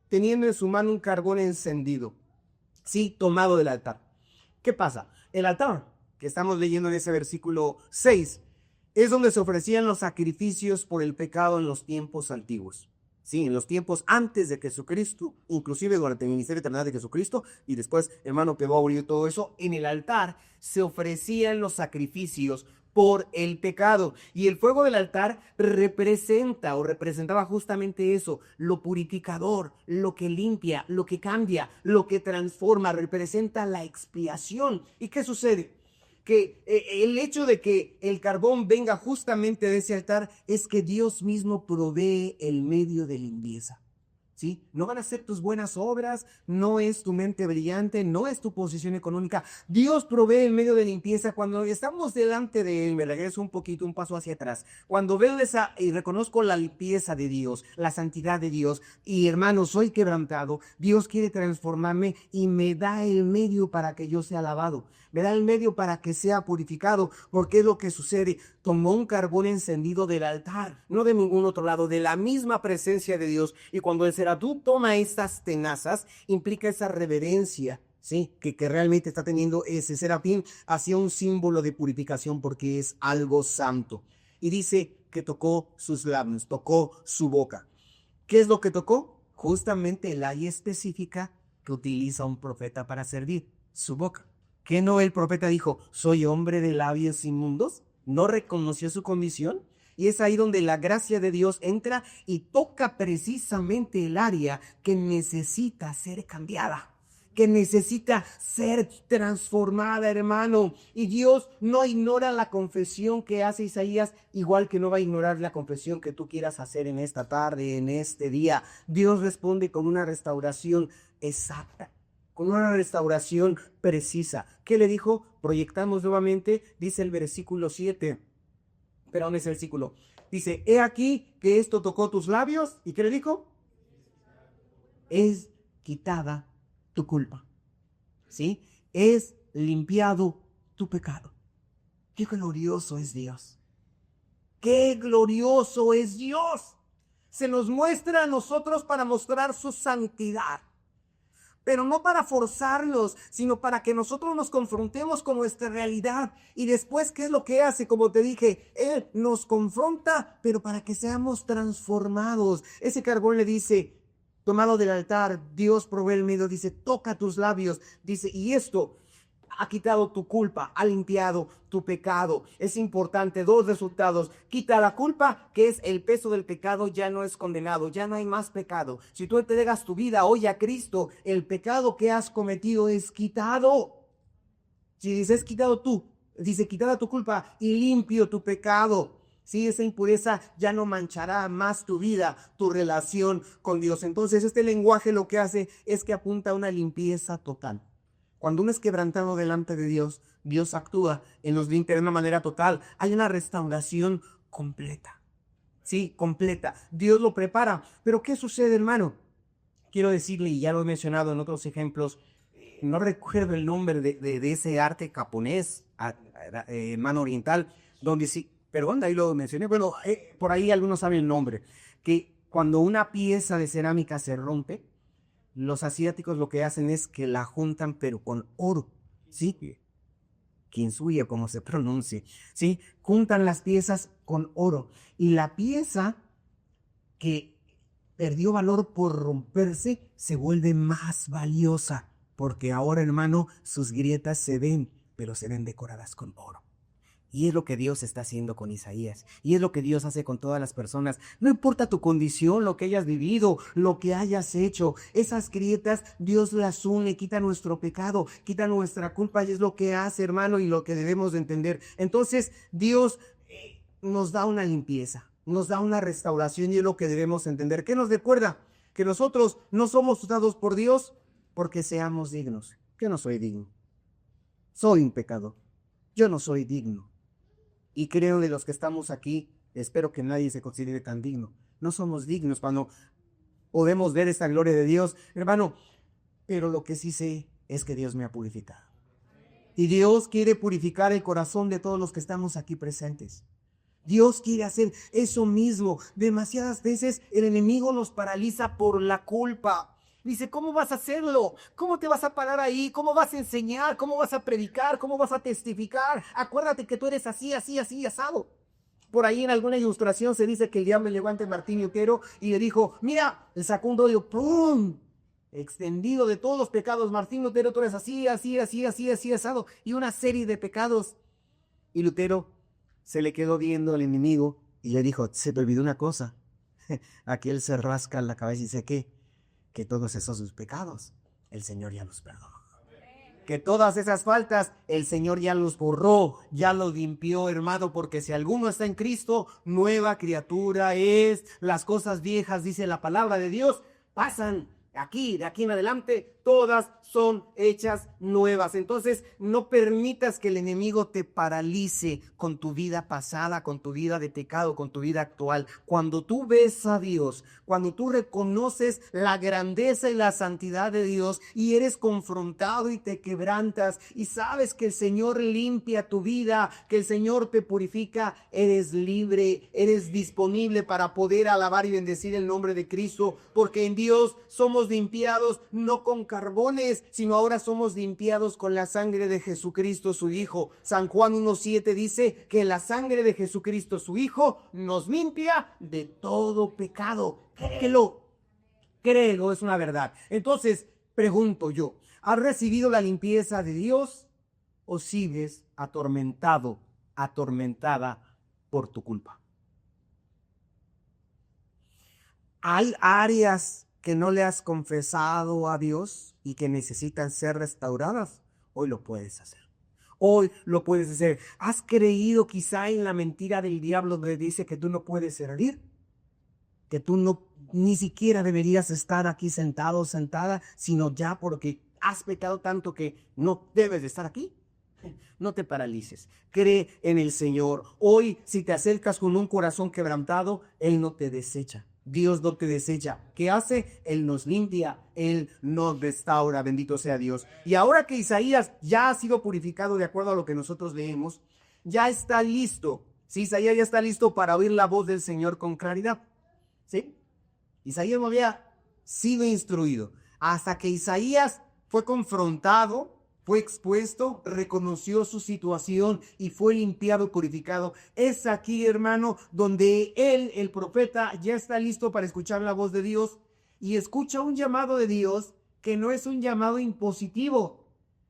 teniendo en su mano un carbón encendido. Sí, tomado del altar. ¿Qué pasa? El altar, que estamos leyendo en ese versículo 6, es donde se ofrecían los sacrificios por el pecado en los tiempos antiguos. Sí, en los tiempos antes de Jesucristo, inclusive durante el ministerio eterno de Jesucristo, y después, hermano, que va a abrir todo eso, en el altar se ofrecían los sacrificios por el pecado. Y el fuego del altar representaba justamente eso, lo purificador, lo que limpia, lo que cambia, lo que transforma, representa la expiación. ¿Y qué sucede? Que el hecho de que el carbón venga justamente de ese altar es que Dios mismo provee el medio de limpieza. ¿Sí? No van a ser tus buenas obras, no es tu mente brillante, no es tu posición económica. Dios provee el medio de limpieza. Cuando estamos delante de Él, me regreso un paso hacia atrás. Cuando veo esa y reconozco la limpieza de Dios, la santidad de Dios, y hermano, soy quebrantado, Dios quiere transformarme y me da el medio para que yo sea lavado. Me da el medio para que sea purificado, porque es lo que sucede. Tomó un carbón encendido del altar, no de ningún otro lado, de la misma presencia de Dios. Y cuando el serafín toma estas tenazas, implica esa reverencia, ¿sí? Que realmente está teniendo ese serafín hacia un símbolo de purificación, porque es algo santo. Y dice que tocó sus labios, tocó su boca. ¿Qué es lo que tocó? Justamente el área específica que utiliza un profeta para servir, su boca. ¿Qué no el profeta dijo, soy hombre de labios inmundos? ¿No reconoció su condición? Y es ahí donde la gracia de Dios entra y toca precisamente el área que necesita ser cambiada, que necesita ser transformada, hermano. Y Dios no ignora la confesión que hace Isaías, igual que no va a ignorar la confesión que tú quieras hacer en esta tarde, en este día. Dios responde con una restauración exacta, con una restauración precisa. ¿Qué le dijo? Proyectamos nuevamente, dice el versículo 7. Pero ¿dónde es el versículo? Dice, he aquí que esto tocó tus labios. ¿Y qué le dijo? Es quitada tu culpa. ¿Sí? Es limpiado tu pecado. Qué glorioso es Dios. Qué glorioso es Dios. Se nos muestra a nosotros para mostrar su santidad. Pero no para forzarlos, sino para que nosotros nos confrontemos con nuestra realidad. Y después, ¿qué es lo que hace? Como te dije, Él nos confronta, pero para que seamos transformados. Ese carbón le dice, tomado del altar, Dios provee el medio, dice, toca tus labios. Dice, y esto ha quitado tu culpa, ha limpiado tu pecado. Es importante, dos resultados. Quita la culpa, que es el peso del pecado, ya no es condenado, ya no hay más pecado. Si tú entregas tu vida hoy a Cristo, el pecado que has cometido es quitado. Si dices quitado tú, dice quitada tu culpa y limpio tu pecado. Sí, esa impureza ya no manchará más tu vida, tu relación con Dios. Entonces este lenguaje lo que hace es que apunta a una limpieza total. Cuando uno es quebrantado delante de Dios, Dios actúa en los limpia de una manera total. Hay una restauración completa. Sí, completa. Dios lo prepara. Pero ¿qué sucede, hermano? Quiero decirle, y ya lo he mencionado en otros ejemplos, no recuerdo el nombre de ese arte japonés, mano oriental, donde sí, perdón, ahí lo mencioné, bueno, por ahí algunos saben el nombre, que cuando una pieza de cerámica se rompe, los asiáticos lo que hacen es que la juntan, pero con oro, ¿sí? Kintsugi, como se pronuncie, ¿sí? Juntan las piezas con oro, y la pieza que perdió valor por romperse, se vuelve más valiosa, porque ahora, hermano, sus grietas se ven, pero se ven decoradas con oro. Y es lo que Dios está haciendo con Isaías. Y es lo que Dios hace con todas las personas. No importa tu condición, lo que hayas vivido, lo que hayas hecho. Esas grietas Dios las une, quita nuestro pecado, quita nuestra culpa. Y es lo que hace, hermano, y lo que debemos de entender. Entonces, Dios nos da una limpieza, nos da una restauración, y es lo que debemos entender. ¿Qué nos recuerda? Que nosotros no somos usados por Dios porque seamos dignos. Yo no soy digno. Soy un pecador. Yo no soy digno. Y creo, de los que estamos aquí, espero que nadie se considere tan digno. No somos dignos cuando podemos ver esta gloria de Dios, hermano. Pero lo que sí sé es que Dios me ha purificado. Y Dios quiere purificar el corazón de todos los que estamos aquí presentes. Dios quiere hacer eso mismo. Demasiadas veces el enemigo nos paraliza por la culpa. Dice, ¿cómo vas a hacerlo? ¿Cómo te vas a parar ahí? ¿Cómo vas a enseñar? ¿Cómo vas a predicar? ¿Cómo vas a testificar? Acuérdate que tú eres así, así, así, asado. Por ahí en alguna ilustración se dice que el diablo llegó ante Martín Lutero y le dijo, mira, le sacó un dedo, ¡pum! Extendido de todos los pecados. Martín Lutero, tú eres así, así, así, así, así, asado. Y una serie de pecados. Y Lutero se le quedó viendo al enemigo y le dijo, se te olvidó una cosa. Aquí él se rasca la cabeza y dice, ¿qué? Que todos esos sus pecados, el Señor ya los perdonó. Que todas esas faltas, el Señor ya los borró, ya los limpió, hermano, porque si alguno está en Cristo, nueva criatura es. Las cosas viejas, dice la palabra de Dios, pasan. Aquí, de aquí en adelante, todas son hechas nuevas. Entonces, no permitas que el enemigo te paralice con tu vida pasada, con tu vida de pecado, con tu vida actual. Cuando tú ves a Dios, cuando tú reconoces la grandeza y la santidad de Dios y eres confrontado y te quebrantas y sabes que el Señor limpia tu vida, que el Señor te purifica, eres libre, eres disponible para poder alabar y bendecir el nombre de Cristo, porque en Dios somos limpiados no con carbones, sino ahora somos limpiados con la sangre de Jesucristo, su Hijo. San Juan 1:7 dice que la sangre de Jesucristo, su Hijo, nos limpia de todo pecado. Créelo, es una verdad. Entonces, pregunto yo, ¿has recibido la limpieza de Dios o sigues atormentado, atormentada por tu culpa? ¿Hay áreas que no le has confesado a Dios y que necesitan ser restauradas? Hoy lo puedes hacer. Hoy lo puedes hacer. ¿Has creído quizá en la mentira del diablo que dice que tú no puedes servir? Que tú no, ni siquiera deberías estar aquí sentado o sentada, sino ya porque has pecado tanto que no debes de estar aquí. No te paralices. Cree en el Señor. Hoy, si te acercas con un corazón quebrantado, Él no te desecha. Dios no te desecha. ¿Qué hace? Él nos limpia, Él nos restaura, bendito sea Dios. Y ahora que Isaías ya ha sido purificado de acuerdo a lo que nosotros leemos, ya está listo. Sí, Isaías ya está listo para oír la voz del Señor con claridad. ¿Sí? Isaías no había sido instruido. Hasta que Isaías fue confrontado, fue expuesto, reconoció su situación y fue limpiado y purificado. Es aquí, hermano, donde él, el profeta, ya está listo para escuchar la voz de Dios y escucha un llamado de Dios que no es un llamado impositivo.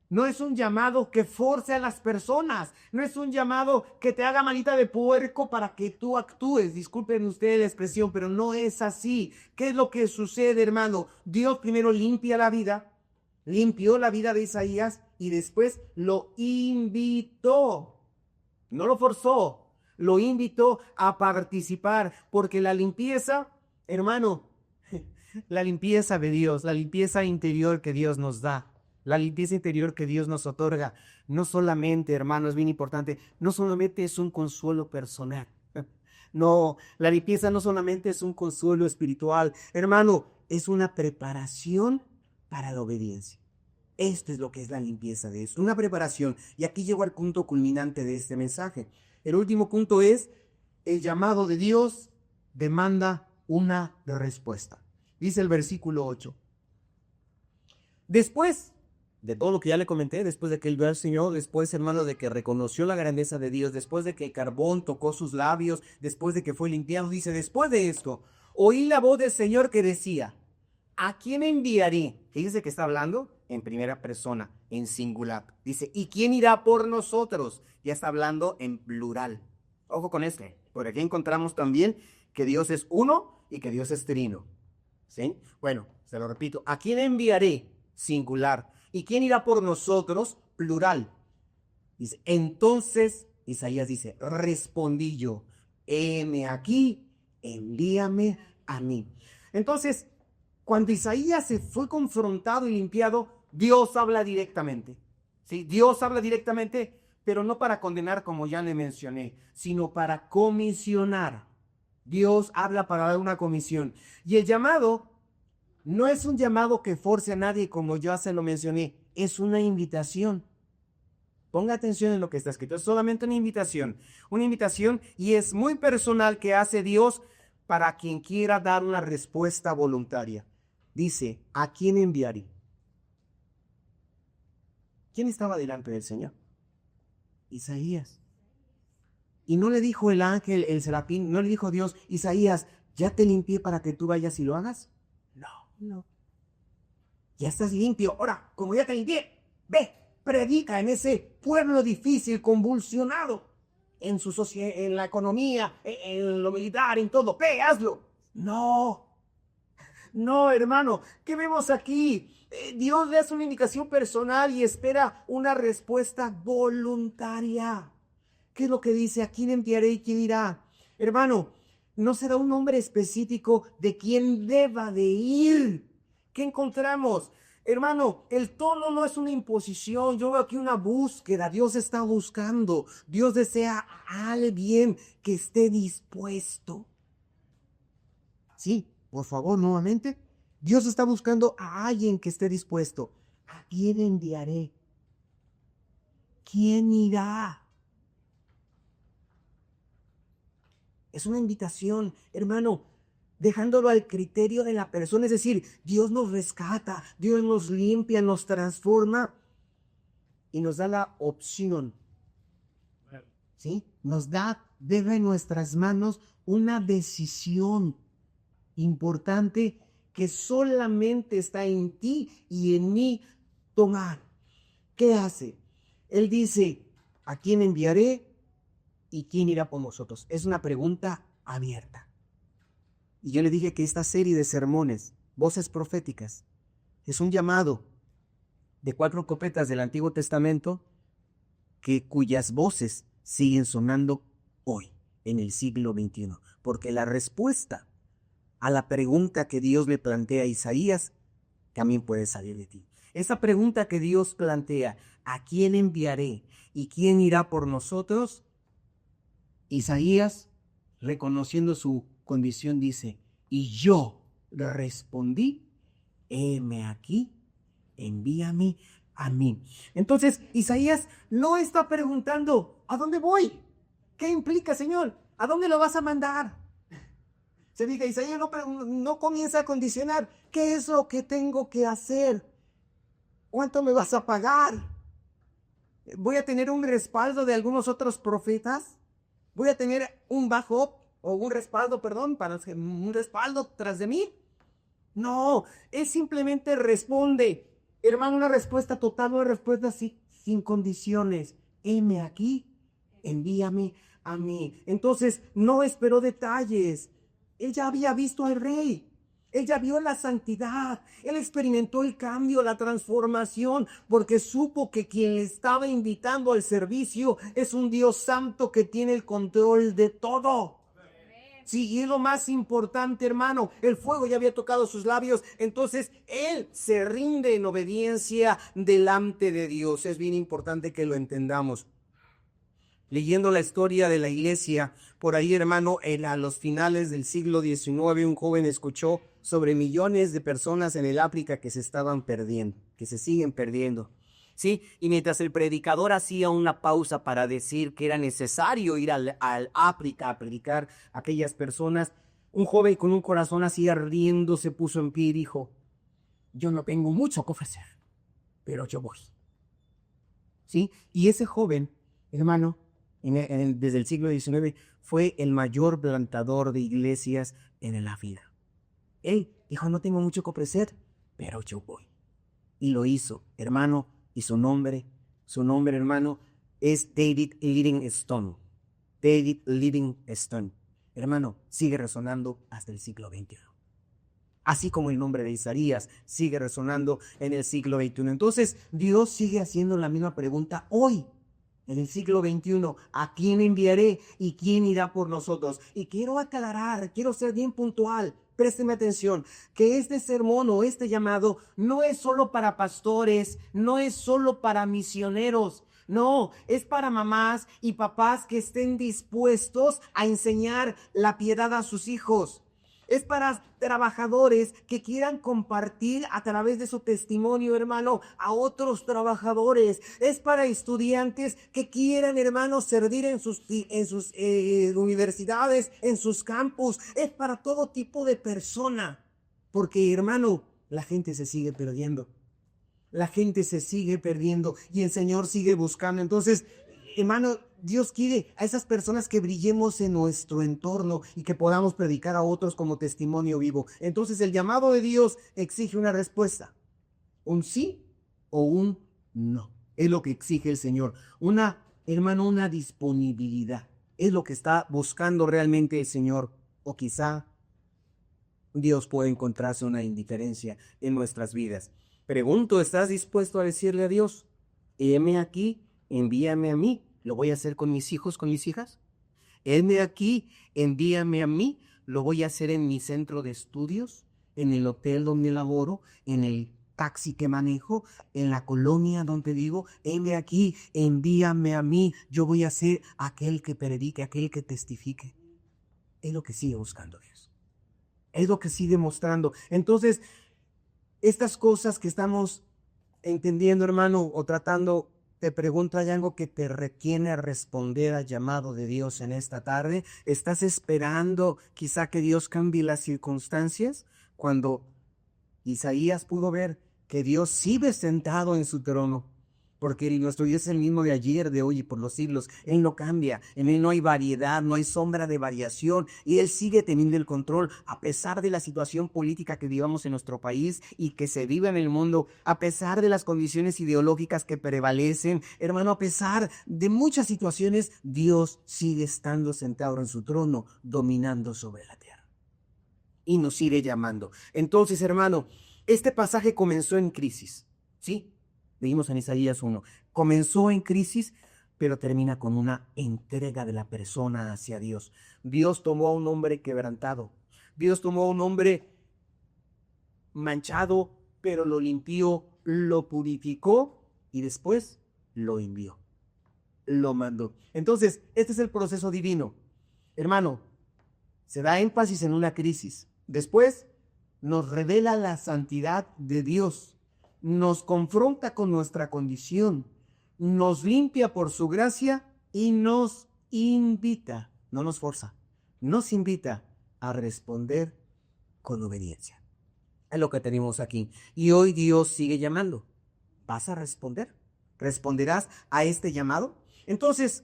No es un llamado que force a las personas. No es un llamado que te haga manita de puerco para que tú actúes. Disculpen ustedes la expresión, pero no es así. ¿Qué es lo que sucede, hermano? Dios primero limpia la vida, limpió la vida de Isaías y después lo invitó. No lo forzó, lo invitó a participar, porque la limpieza, hermano, la limpieza de Dios, la limpieza interior que Dios nos da, la limpieza interior que Dios nos otorga, no solamente, hermano, es bien importante, no solamente es un consuelo personal, No, la limpieza no solamente es un consuelo espiritual, hermano, es una preparación para la obediencia. Esto es lo que es la limpieza de esto, una preparación. Y aquí llego al punto culminante de este mensaje. El último punto es: el llamado de Dios demanda una respuesta. Dice el versículo 8. Después de todo lo que ya le comenté, después de que él vio al Señor, después, hermano, de que reconoció la grandeza de Dios, después de que el carbón tocó sus labios, después de que fue limpiado, dice: después de esto, oí la voz del Señor que decía: ¿a quién enviaré? Fíjese que está hablando en primera persona, en singular. Dice: ¿y quién irá por nosotros? Ya está hablando en plural. Ojo con este, porque aquí encontramos también que Dios es uno y que Dios es trino. ¿Sí? Bueno, se lo repito: ¿a quién enviaré? Singular. ¿Y quién irá por nosotros? Plural. Dice: entonces Isaías dice: respondí yo, heme aquí, envíame a mí. Entonces, cuando Isaías se fue confrontado y limpiado, Dios habla directamente. ¿Sí? Dios habla directamente, pero no para condenar, como ya le mencioné, sino para comisionar. Dios habla para dar una comisión. Y el llamado no es un llamado que force a nadie, como ya se lo mencioné, es una invitación. Ponga atención en lo que está escrito, es solamente una invitación, y es muy personal que hace Dios para quien quiera dar una respuesta voluntaria. Dice: ¿a quién enviaré? ¿Quién estaba delante del Señor? Isaías. Y no le dijo el ángel, el serafín, no le dijo Dios: Isaías, ¿ya te limpié para que tú vayas y lo hagas? No. Ya estás limpio. Ahora, como ya te limpié, ve, predica en ese pueblo difícil, convulsionado, en su sociedad, en la economía, en lo militar, en todo. Ve, hazlo. No, hermano. ¿Qué vemos aquí? Dios le hace una indicación personal y espera una respuesta voluntaria. ¿Qué es lo que dice? ¿A quién enviaré y quién irá? Hermano, no será un nombre específico de quién deba de ir. ¿Qué encontramos? Hermano, el tono no es una imposición. Yo veo aquí una búsqueda. Dios está buscando. Dios desea a alguien que esté dispuesto. Sí, por favor, nuevamente. Dios está buscando a alguien que esté dispuesto. ¿A quién enviaré? ¿Quién irá? Es una invitación, hermano, dejándolo al criterio de la persona. Es decir, Dios nos rescata, Dios nos limpia, nos transforma y nos da la opción. ¿Sí? Deja en nuestras manos una decisión importante que solamente está en ti y en mí tomar. ¿Qué hace? Él dice: ¿a quién enviaré y quién irá por nosotros? Es una pregunta abierta. Y yo le dije que esta serie de sermones, voces proféticas, es un llamado de 4 profetas del Antiguo Testamento cuyas voces siguen sonando hoy, en el siglo XXI. Porque la respuesta a la pregunta que Dios le plantea a Isaías también puede salir de ti. Esa pregunta que Dios plantea: ¿a quién enviaré y quién irá por nosotros? Isaías, reconociendo su condición, dice: y yo respondí, heme aquí, envíame a mí. Entonces, Isaías no está preguntando: ¿a dónde voy? ¿Qué implica, Señor? ¿A dónde lo vas a mandar? Se dice, Isaías no comienza a condicionar: ¿qué es lo que tengo que hacer? ¿Cuánto me vas a pagar? ¿Voy a tener un respaldo de algunos otros profetas? ¿Voy a tener un backup o un respaldo, un respaldo tras de mí? No, él simplemente responde. Hermano, una respuesta total, una respuesta así, sin condiciones. Heme aquí, envíame a mí. Entonces, no esperó detalles. Él ya había visto al rey. Él ya vio la santidad. Él experimentó el cambio, la transformación, porque supo que quien le estaba invitando al servicio es un Dios santo que tiene el control de todo. Sí, y es lo más importante, hermano. El fuego ya había tocado sus labios. Entonces, él se rinde en obediencia delante de Dios. Es bien importante que lo entendamos. leyendo la historia de la iglesia, por ahí, hermano, a los finales del siglo XIX, un joven escuchó sobre millones de personas en el África que se estaban perdiendo, que se siguen perdiendo. Sí, y mientras el predicador hacía una pausa para decir que era necesario ir al África a predicar a aquellas personas, un joven con un corazón así ardiendo se puso en pie y dijo: yo no tengo mucho que ofrecer, pero yo voy. ¿Sí? Y ese joven, hermano, desde el siglo XIX, fue el mayor plantador de iglesias en la vida. Él dijo: no tengo mucho que ofrecer, pero yo voy. Y lo hizo, hermano, y su nombre, hermano, es David Livingstone. David Livingstone. Hermano, sigue resonando hasta el siglo XXI. Así como el nombre de Isaías sigue resonando en el siglo XXI. Entonces, Dios sigue haciendo la misma pregunta hoy, en el siglo XXI. ¿A quién enviaré y quién irá por nosotros? Y quiero aclarar, quiero ser bien puntual. Présteme atención, que este sermón o este llamado no es solo para pastores, no es solo para misioneros. No, es para mamás y papás que estén dispuestos a enseñar la piedad a sus hijos. Es para trabajadores que quieran compartir a través de su testimonio, hermano, a otros trabajadores. Es para estudiantes que quieran, hermano, servir en sus universidades, en sus campus. Es para todo tipo de persona. Porque, hermano, la gente se sigue perdiendo. La gente se sigue perdiendo y el Señor sigue buscando. Entonces, hermano, Dios quiere a esas personas que brillemos en nuestro entorno y que podamos predicar a otros como testimonio vivo. Entonces, el llamado de Dios exige una respuesta. Un sí o un no. Es lo que exige el Señor. Hermano, una disponibilidad. Es lo que está buscando realmente el Señor. O quizá Dios puede encontrarse una indiferencia en nuestras vidas. Pregunto, ¿estás dispuesto a decirle a Dios: heme aquí, envíame a mí? ¿Lo voy a hacer con mis hijos, con mis hijas? Heme aquí, envíame a mí. ¿Lo voy a hacer en mi centro de estudios, en el hotel donde laboro, en el taxi que manejo, en la colonia donde vivo? Heme aquí, envíame a mí. Yo voy a ser aquel que predique, aquel que testifique. Es lo que sigue buscando Dios. Es lo que sigue mostrando. Entonces, estas cosas que estamos entendiendo, hermano, o tratando, te pregunto, ¿hay algo que te retiene a responder al llamado de Dios en esta tarde? ¿Estás esperando quizá que Dios cambie las circunstancias? Cuando Isaías pudo ver que Dios sigue sentado en su trono, porque nuestro Dios es el mismo de ayer, de hoy y por los siglos. Él no cambia, en Él no hay variedad, no hay sombra de variación, y Él sigue teniendo el control, a pesar de la situación política que vivamos en nuestro país y que se vive en el mundo, a pesar de las condiciones ideológicas que prevalecen, hermano, a pesar de muchas situaciones, Dios sigue estando sentado en su trono, dominando sobre la tierra. Y nos sigue llamando. Entonces, hermano, este pasaje comenzó en crisis, ¿sí? Leímos en Isaías 1. Comenzó en crisis, pero termina con una entrega de la persona hacia Dios. Dios tomó a un hombre quebrantado. Dios tomó a un hombre manchado, pero lo limpió, lo purificó y después lo envió. Lo mandó. Entonces, este es el proceso divino. Hermano, se da énfasis en una crisis. Después nos revela la santidad de Dios. Nos confronta con nuestra condición, nos limpia por su gracia y nos invita, no nos forza, nos invita a responder con obediencia. Es lo que tenemos aquí. Y hoy Dios sigue llamando. ¿Vas a responder? ¿Responderás a este llamado? Entonces,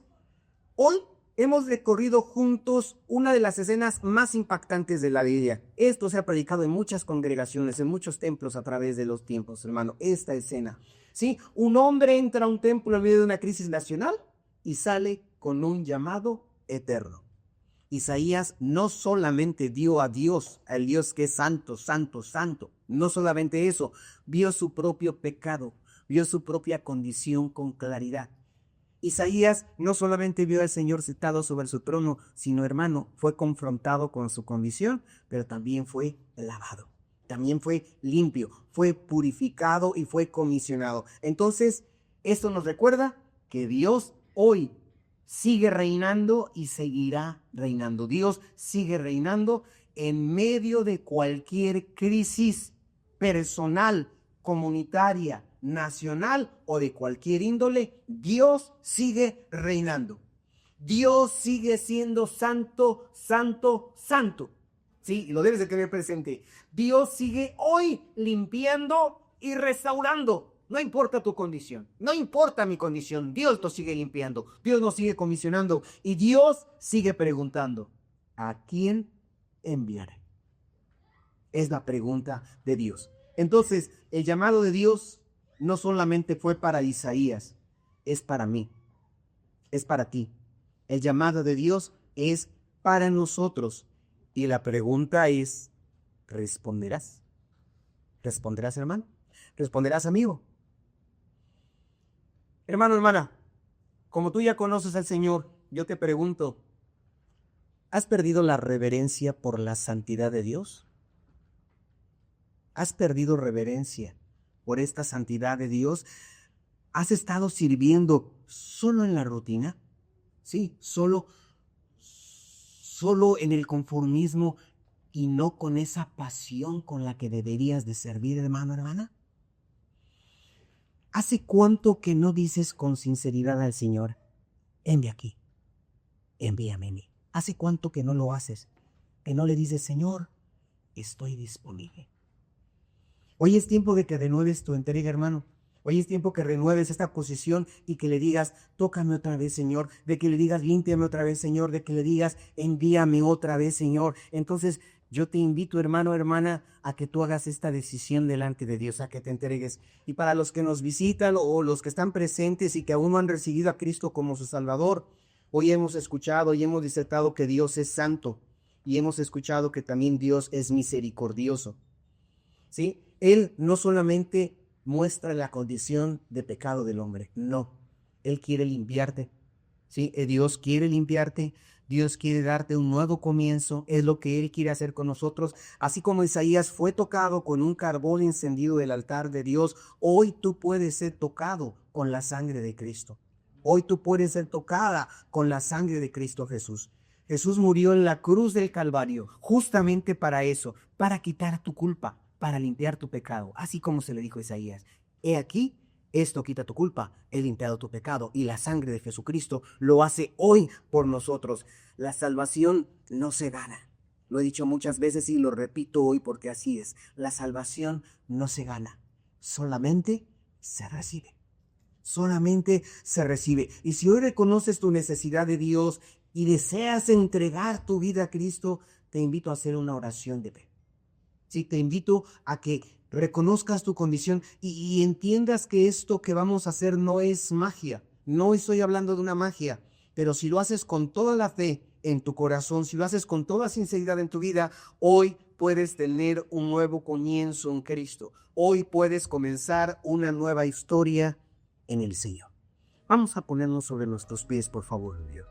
hoy hemos recorrido juntos una de las escenas más impactantes de la Biblia. Esto se ha predicado en muchas congregaciones, en muchos templos a través de los tiempos, hermano. Esta escena. ¿Sí? Un hombre entra a un templo en medio de una crisis nacional y sale con un llamado eterno. Isaías no solamente dio a Dios, al Dios que es santo, santo, santo. No solamente eso, vio su propio pecado, vio su propia condición con claridad. Isaías no solamente vio al Señor sentado sobre su trono, sino, hermano, fue confrontado con su condición, pero también fue lavado, también fue limpio, fue purificado y fue comisionado. Entonces, esto nos recuerda que Dios hoy sigue reinando y seguirá reinando. Dios sigue reinando en medio de cualquier crisis personal, comunitaria, nacional o de cualquier índole. Dios sigue reinando. Dios sigue siendo santo, santo, santo. Sí, y lo debes de tener presente. Dios sigue hoy limpiando y restaurando. No importa tu condición, no importa mi condición, Dios nos sigue limpiando, Dios nos sigue comisionando y Dios sigue preguntando, ¿a quién enviaré? Es la pregunta de Dios. Entonces, el llamado de Dios no solamente fue para Isaías, es para mí, es para ti. El llamado de Dios es para nosotros. Y la pregunta es, ¿responderás? ¿Responderás, hermano? ¿Responderás, amigo? Hermano, hermana, como tú ya conoces al Señor, yo te pregunto, ¿has perdido la reverencia por la santidad de Dios? ¿Has perdido reverencia por esta santidad de Dios? ¿Has estado sirviendo solo en la rutina? Sí, solo en el conformismo y no con esa pasión con la que deberías de servir, hermano, hermana. ¿Hace cuánto que no dices con sinceridad al Señor, envía aquí, envíame a mí? ¿Hace cuánto que no lo haces? Que no le dices, Señor, estoy disponible. Hoy es tiempo de que renueves tu entrega, hermano. Hoy es tiempo que renueves esta posición y que le digas, tócame otra vez, Señor. De que le digas, límpiame otra vez, Señor. De que le digas, envíame otra vez, Señor. Entonces, yo te invito, hermano, hermana, a que tú hagas esta decisión delante de Dios, a que te entregues. Y para los que nos visitan o los que están presentes y que aún no han recibido a Cristo como su Salvador, hoy hemos escuchado y hemos disertado que Dios es santo. Y hemos escuchado que también Dios es misericordioso. ¿Sí? Él no solamente muestra la condición de pecado del hombre, no. Él quiere limpiarte. ¿Sí? Dios quiere limpiarte. Dios quiere darte un nuevo comienzo, es lo que Él quiere hacer con nosotros. Así como Isaías fue tocado con un carbón encendido del altar de Dios, hoy tú puedes ser tocado con la sangre de Cristo. Hoy tú puedes ser tocada con la sangre de Cristo Jesús. Jesús murió en la cruz del Calvario, justamente para eso, para quitar tu culpa, para limpiar tu pecado, así como se le dijo a Isaías. He aquí, esto quita tu culpa, he limpiado tu pecado y la sangre de Jesucristo lo hace hoy por nosotros. La salvación no se gana. Lo he dicho muchas veces y lo repito hoy porque así es. La salvación no se gana, solamente se recibe. Solamente se recibe. Y si hoy reconoces tu necesidad de Dios y deseas entregar tu vida a Cristo, te invito a hacer una oración de fe. Sí, te invito a que reconozcas tu condición y entiendas que esto que vamos a hacer no es magia. No estoy hablando de una magia, pero si lo haces con toda la fe en tu corazón, si lo haces con toda sinceridad en tu vida, hoy puedes tener un nuevo comienzo en Cristo. Hoy puedes comenzar una nueva historia en el Señor. Vamos a ponernos sobre nuestros pies, por favor, Dios.